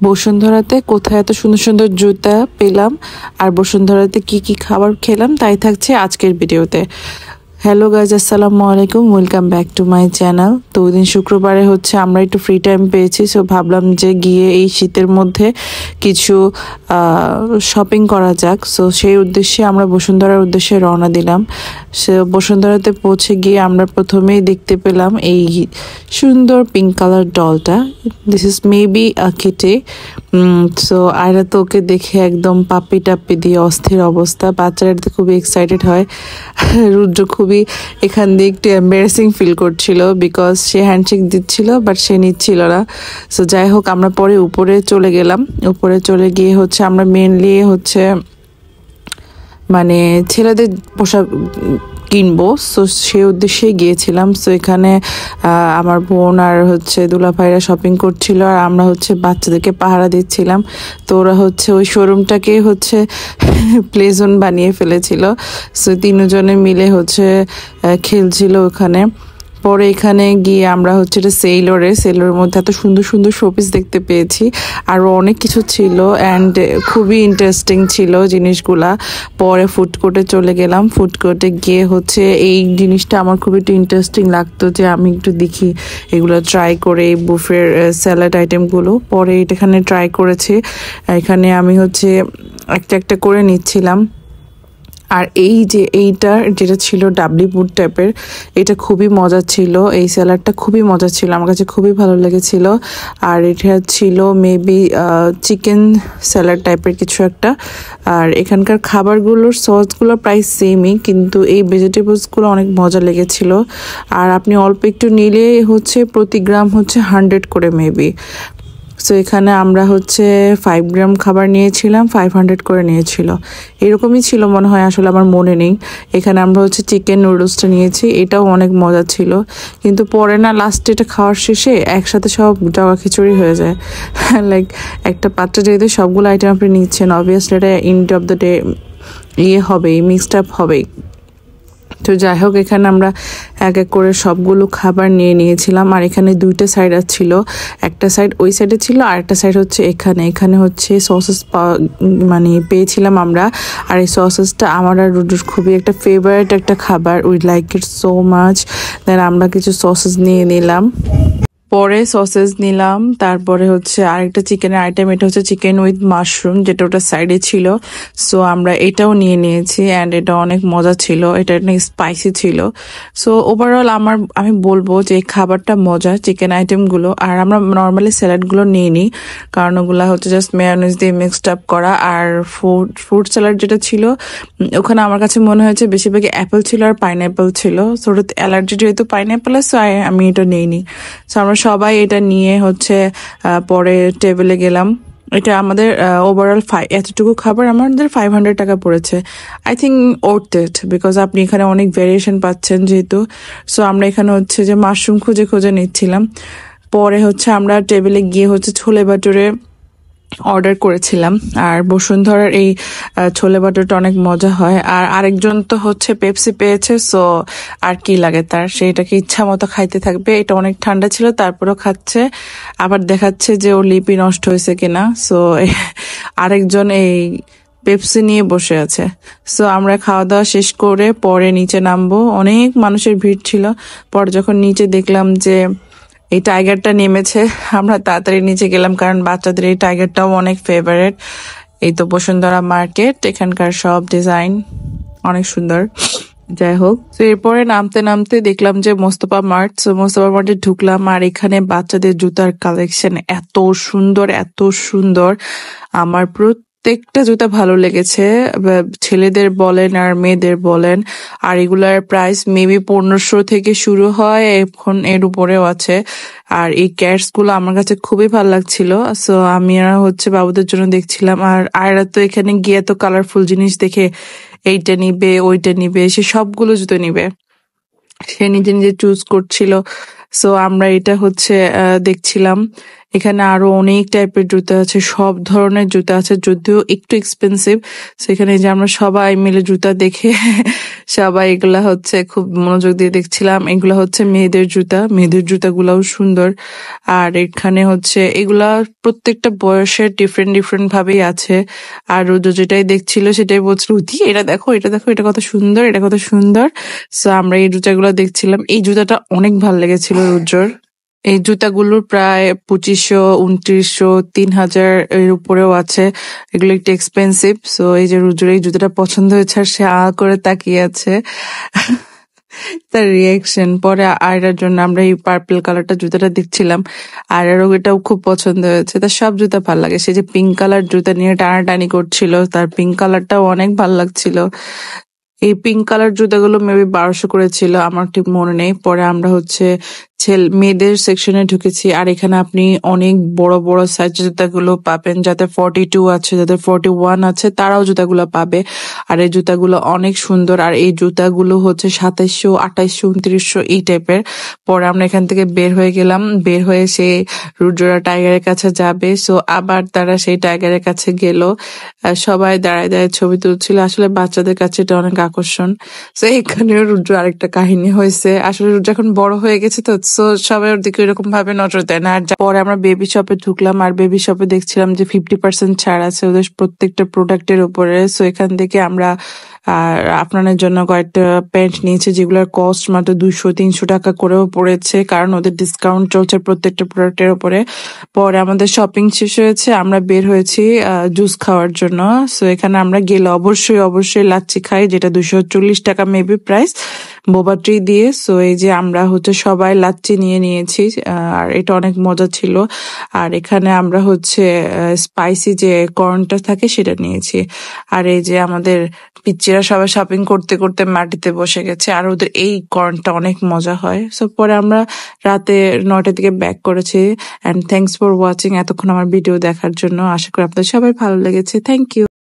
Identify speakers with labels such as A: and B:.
A: বসুন্ধরাতে কোথায় এত সুন্দর সুন্দর জুতা পেলাম আর বসুন্ধরাতে কি কি খাবার খেলাম তাই থাকছে আজকের ভিডিওতে। হ্যালো গাইজ, আসসালামু আলাইকুম, welcome back to my channel. তো ওই দিন শুক্রবারে আমরা একটু ফ্রি টাইম পেয়েছি, সো ভাবলাম যে গিয়ে এই শীতের মধ্যে কিছু শপিং করা যাক। সো সেই উদ্দেশ্যে আমরা বসুন্ধরার উদ্দেশ্যে রওনা দিলাম। সে বসুন্ধরাতে পৌঁছে গিয়ে আমরা প্রথমেই দেখতে পেলাম এই সুন্দর পিঙ্ক কালার ডলটা। This is maybe a kitty. So Ayra তো ওকে দেখে একদম পাপ্পি টাপ্পি দিয়ে অস্থির অবস্থা। বাচ্চারা খুবই এক্সাইটেড হয়। রুদ্র খুবই এখান দিয়ে একটু এম্বারেসিং ফিল করছিল, বিকজ সে হ্যান্ডশেক দিচ্ছিল বাট সে নিচ্ছিল না। সো যাই হোক, আমরা পরে উপরে চলে গেলাম। উপরে চলে গিয়ে আমরা মেনলি মানে ছেলেদের পোশাক কিনবো, সো সেই উদ্দেশ্যে গিয়েছিলাম। সো এখানে আমার বোন আর দুলাভাইরা শপিং করছিল আর আমরা বাচ্চাদেরকে পাহারা দিচ্ছিলাম। তো ওরা ওই শোরুমটাকে প্লে জোন বানিয়ে ফেলেছিল। সো তিনজনে মিলে খেলছিল ওখানে। পরে এখানে গিয়ে আমরা এটা সেলরের মধ্যে এত সুন্দর সুন্দর শোপিস দেখতে পেয়েছি, আরও অনেক কিছু ছিল অ্যান্ড খুবই ইন্টারেস্টিং ছিল জিনিসগুলা। পরে ফুড কোর্টে চলে গেলাম। ফুড কোর্টে গিয়ে এই জিনিসটা আমার খুব একটু ইন্টারেস্টিং লাগতো যে আমি একটু দেখি এগুলো ট্রাই করে, এই বুফের স্যালাড আইটেমগুলো। পরে এখানে ট্রাই করেছি। এখানে আমি একটা একটা করে নিচ্ছিলাম। আর এইটা যেটা ছিল ডাবলি বুট টাইপের, এটা খুবই মজা ছিল। এই স্যালাডটা খুবই মজা ছিল, আমার কাছে খুবই ভালো লেগেছিল। আর এটা ছিল মেবি চিকেন স্যালাড টাইপের কিছু একটা। আর এখানকার খাবারগুলোর সসগুলো প্রায় সেমই, কিন্তু এই ভেজিটেবলসগুলো অনেক মজা লেগেছিল। আর আপনি অল্প একটু নিলে প্রতি গ্রাম 100 করে মেবি। সো এখানে আমরা 5 গ্রাম খাবার নিয়েছিলাম, 500 করে নিয়েছিল, এরকমই ছিল মনে হয়, আসলে আমার মনে নেই। এখানে আমরা চিকেন নুডলসটা নিয়েছি, এটাও অনেক মজা ছিল। কিন্তু পরে না, লাস্টে এটা খাওয়ার শেষে একসাথে সব জগা খিচুড়ি হয়ে যায়। লাইক একটা পাত্রে যেহেতু সবগুলো আইটেম আপনি নিচ্ছেন, অবভিয়াসলি এটা এন্ড অফ দ্য ডে হবেই, মিক্সড আপ হবেই। তো যাই হোক, এখানে আমরা এক এক করে সবগুলো খাবার নিয়েছিলাম। আর এখানে দুইটা সাইড ছিল, একটা সাইড ওই সাইডে ছিল আর একটা সাইড এখানে সসেস পেয়েছিলাম আমরা। আর এই সসেসটা আমার আর রুডুর খুবই একটা ফেভারিট একটা খাবার, we like it so much. Then আমরা কিছু সসেস নিয়ে নিলাম। পরে সসেস নিলাম, তারপরে আরেকটা চিকেনের আইটেম, এটা চিকেন উইথ মাশরুম, যেটা ওটা সাইডে ছিল। সো আমরা এটাও নিয়েছি অ্যান্ড এটা অনেক মজা ছিল, এটা অনেক স্পাইসি ছিল। সো ওভারঅল আমি বলবো যে এই খাবারটা মজা, চিকেন আইটেমগুলো। আর আমরা নর্মালি স্যালাডগুলো নিয়ে নিই, কারণ ওগুলা জাস্ট মেয়োনিজ দিয়ে মিক্সড আপ করা। আর ফ্রুট স্যালাড যেটা ছিল, ওখানে আমার কাছে মনে হয়েছে বেশিরভাগই অ্যাপেল ছিল আর পাইনঅ্যাপেল ছিল। সো ওটাতে অ্যালার্জি যেহেতু পাইনঅ্যাপেল, সো আমি এটা নিইনি। সো আমরা সবাই এটা নিয়ে পরে টেবিলে গেলাম। এটা আমাদের ওভারঅল এতটুকু খাবার আমাদের 500 টাকা পড়েছে। I think worth it, because আপনি এখানে অনেক ভেরিয়েশন পাচ্ছেন যেহেতু। সো আমরা এখানে যে মাশরুম খুঁজে খুঁজে নিচ্ছিলাম। পরে আমরা টেবিলে গিয়ে ছোলে ভাটুরে অর্ডার করেছিলাম। আর বসুন্ধরার এই ছোলে ভাটুরটা অনেক মজা হয়। আর আরেকজন তো পেপসি পেয়েছে, সো আর কি লাগে তার, সেইটাকে ইচ্ছা মতো খাইতে থাকবে। এটা অনেক ঠান্ডা ছিল, তারপরেও খাচ্ছে, আবার দেখাচ্ছে যে ওর লিপি নষ্ট হয়েছে কিনা। সো আরেকজন এই পেপসি নিয়ে বসে আছে। সো আমরা খাওয়া দাওয়া শেষ করে পরে নিচে নামবো, অনেক মানুষের ভিড় ছিল। পরে যখন নিচে দেখলাম যে এই টাইগারটা নেমেছে, আমরা তাড়াতাড়ি নিচে গেলাম, কারণ বাচ্চাদের এই টাইগারটাও অনেক ফেভারিট। এই তো বসুন্ধরা মার্কেট, এখানকার সব ডিজাইন অনেক সুন্দর। যাই হোক, তো এরপরে নামতে নামতে দেখলাম যে মোস্তফা মার্ট। সো মোস্তফা মার্টে ঢুকলাম, আর এখানে বাচ্চাদের জুতার কালেকশন এত সুন্দর, এত সুন্দর। আমার প্রত্যেকটা জুতা ভালো লেগেছে, ছেলেদের বলেন আর মেয়েদের বলেন। আর এগুলার প্রাইস মেবি 1500 থেকে শুরু হয়, এখন এর উপরেও আছে। আর এই ক্যাটস গুলো আমার কাছে খুবই ভালো লাগছিল। সো আমি বাবুদের জন্য দেখছিলাম। আর আয়রা তো এখানে গিয়ে তো কালারফুল জিনিস দেখে এইটা নিবে ওইটা নিবে, সে সবগুলো জুতো নিবে, সে নিজে নিজে চুজ করছিল। সো আমরা এটা দেখছিলাম। এখানে আরো অনেক টাইপের জুতা আছে, সব ধরনের জুতা আছে, যদিও একটু এক্সপেন্সিভ। সেখানে যে আমরা সবাই মিলে জুতা দেখে সবাই এগুলা হচ্ছে খুব মনোযোগ দিয়ে দেখছিলাম। এগুলা হচ্ছে মেয়েদের জুতা, মেয়েদের জুতাগুলাও সুন্দর। আর এখানে হচ্ছে এগুলা প্রত্যেকটা বয়সের ডিফারেন্ট ডিফারেন্ট ভাবেই আছে। আর রুদ্র যেটাই দেখছিল সেটাই বলছিল, উদি এটা দেখো, এটা দেখো, এটা কত সুন্দর, এটা কত সুন্দর। সো আমরা এই জুতাগুলো দেখছিলাম। এই জুতাটা অনেক ভালো লেগেছিল রুদ্রর। এই জুতাগুলোর প্রায় 2500, 2900, 3000 এর উপরেও আছে। এগুলো একটু এক্সপেন্সিভ। সো এই যে রুদ্রের এই জুতাটা পছন্দ হয়েছে আর সে করে তাকিয়ে আছে। তার রিয়াকশন। পরে আয়রার জন্য আমরা এই পার্পল কালারটা জুতাটা দেখছিলাম, আয়রারও এটাও খুব পছন্দ হয়েছে। তার সব জুতা ভাল লাগে। সে যে পিঙ্ক কালার জুতা নিয়ে টানাটানি করছিল, তার পিঙ্ক কালারটাও অনেক ভাল লাগছিল। এই পিঙ্ক কালার জুতাগুলো মেবি 1200 করে ছিল, আমার ঠিক মনে নেই। পরে আমরা হচ্ছে মেয়েদের সেকশনে ঢুকেছি। আর এখানে আপনি অনেক বড় বড় সাইজের জুতাগুলো পাবেন, যাদের 42 আছে, যাদের 41 আছে, তারাও জুতাগুলো পাবে। আর এই জুতাগুলো অনেক সুন্দর। আর এই জুতাগুলো হচ্ছে 2700, 2800, 2900 এই টাইপের। পরে আমরা এখান থেকে বের হয়ে গেলাম। বের হয়ে সেই রুদ্রা টাইগারের কাছে যাবে, সো আবার তারা সেই টাইগারের কাছে গেল। সবাই দাঁড়ায় দাঁড়ায় ছবি তুলছিল। আসলে বাচ্চাদের কাছে এটা অনেক আকর্ষণ। তো এখানেও রুদ্র আরেকটা কাহিনী হয়েছে। আসলে রুদ্র এখন বড় হয়ে গেছে, তো সবাই ওর দিকে এরকম ভাবে নজর দেয় না। আর পরে আমরা বেবি শপে ঢুকলাম, আর বেবি শপে দেখছিলাম যে 50% ছাড় আছে ওদের প্রত্যেকটা প্রোডাক্টের উপরে। সো এখান থেকে আমরা আর আপনাদের জন্য কয়েকটা প্যান্ট নিয়েছি, যেগুলোর কস্ট মাত্র 200-300 টাকা করেও পড়েছে, কারণ ওদের ডিসকাউন্ট চলছে প্রত্যেকটা প্রোডাক্টের উপরে। পরে আমাদের শপিং শেষ হয়েছে, আমরা বের হয়েছি জুস খাওয়ার জন্য। সো এখানে আমরা গেলে অবশ্যই লাচ্ছি খাই, যেটা 240 টাকা মেবি প্রাইস, বোবা ট্রি দিয়ে। সো এই যে আমরা হচ্ছে সবাই লাচ্ছি নিয়ে নিয়েছি, আর এটা অনেক মজা ছিল। আর এখানে আমরা হচ্ছে স্পাইসি যে কর্নটা থাকে সেটা নিয়েছি। আর এই যে আমাদের পিচ্চিরা সবাই শপিং করতে করতে মাটিতে বসে গেছে, আর ওদের এই কর্নটা অনেক মজা হয়। সো পরে আমরা রাতে 9টার দিকে ব্যাক করেছি। অ্যান্ড থ্যাংকস ফর ওয়াচিং, এতক্ষণ আমার ভিডিও দেখার জন্য। আশা করি আপনাদের সবাই ভালো লেগেছে। Thank you.